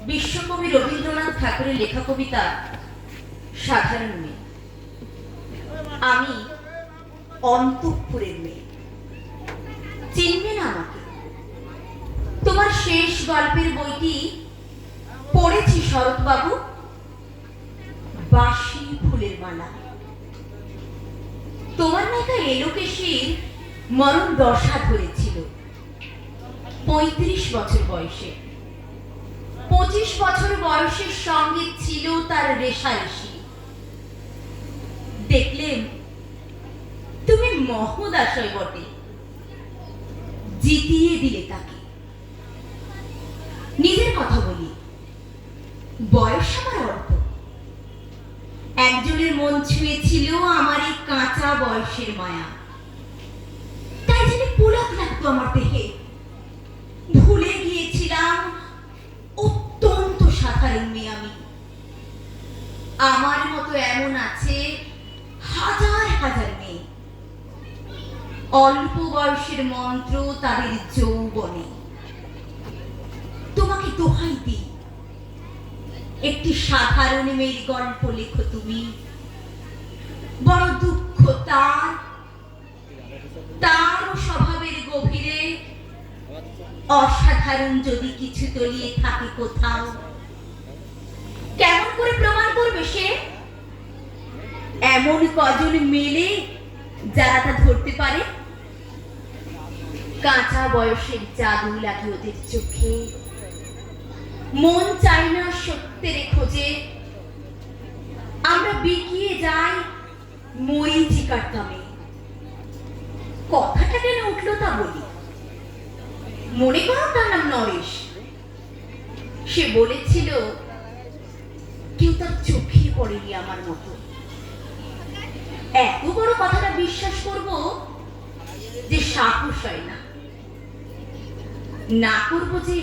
বিশ্বকবি রবীন্দ্রনাথ ঠাকুরের লেখা কবিতা সাধারণ মেয়ে। আমি অন্তঃপুরের মেয়ে, চিনবে না আমাকে। তোমার শেষ গল্পের বইটি পড়েছি শরৎবাবু, বাসি ফুলের মালা। তোমার নাকা এলোকেশীর মরণ দশা ধরেছিল 35 বছর বয়সে। 25 বছর বয়সের সঙ্গে ছিল তার রেশারেশি। দেখলেন তুমি মহোদাশয় বটে, জিতিয়ে দিলে তাকে। নিজের কথা বলি, বয়স আমার অল্প। একজনের মন ছুঁয়েছিল আমার এই কাঁচা বয়সের মায়া, তাই যেন পুলক লাগতো আমার দেহে। ভুলে গিয়েছিলাম অত্যন্ত সাধারণ মেয়ে আমি। আমার মতো এমন আছে হাজার হাজার মেয়ে, অল্প বয়সের মন্ত্র তাদের যৌবনে। তোমাকে দোহাই দিই, একটি সাধারণ মেয়ের গল্প লেখো তুমি। বড় দুঃখ তার স্বভাবের গভীরে অসাধারণ যদি কিছু তলিয়ে থাকে কোথাও। কেমন করে প্রমাণ করবে সে? এমন কজন মেলে যারা তা ধরতে পারে। কাঁচা বয়সের জাদু লাগে ওদের চোখে, মন চাই না সত্যের খোঁজে। আমরা বিকিয়ে যাই মরীচিকার দামে। কথাটা কেন উঠলো তা বলি। মনে করো তার নাম নরেশ। সে বলেছিল কেউ তার চোখে পড়েনি আমার মতো। এত বড় কথাটা বিশ্বাস করব যে সাহস হয় না। না করবো যে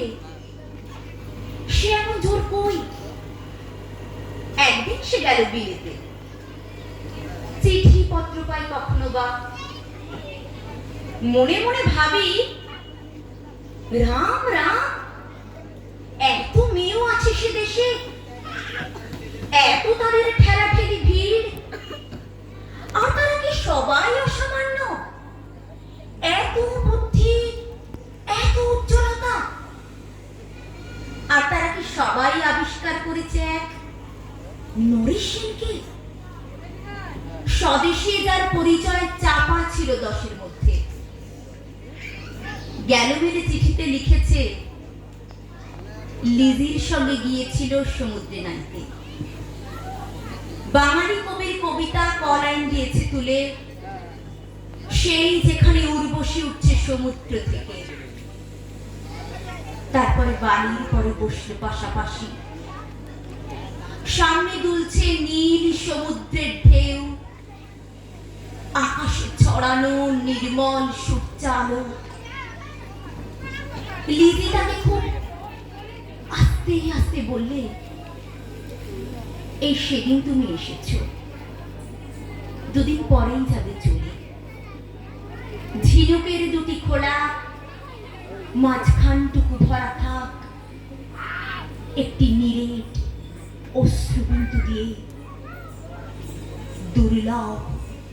সে এমন জোর কই। একদিন সে গেল বিলেতে, চিঠি পত্র পাই কখনো বা। মনে মনে ভাবি, রাম রাম, এত মেয়েও আছে সে দেশে, এত তাদের ঠেলাঠেলি ভিড়, আর তারা কি সবাই অসামান্য? এত বুদ্ধি, এত উজ্জ্বলতা, আর তারা কি সবাই আবিষ্কার করেছে এক নরেশ সেনকে? স্বদেশী যার পরিচয় চাপা ছিল 10-এর মধ্যে। গ্যালোমেরে চিঠিতে লিখেছে লিজির সঙ্গে গিয়েছিল সমুদ্রে নাইতে। বাঙালি কবির কবিতা কলাইন দিয়েছে তুলে, সেই যেখানে উর্বশী উঠছে সমুদ্র থেকে। তারপরে বাড়ির পরে বসলো পাশাপাশি, সামনে দুলছে নীল সমুদ্রের ঢেউ, আকাশে ছড়ানো নির্মল সূর্যালো। লিজি তাকে খুব আস্তে আস্তে বললে, এই সেদিন তুমি এসেছো, দুদিন পরেই যাবে চলে। ঝিনুকের দুটি খোলা, মাঝখানটুকু ভরা থাক একটি নিরেট অশ্রুবিন্দু দিয়ে। দুর্লভ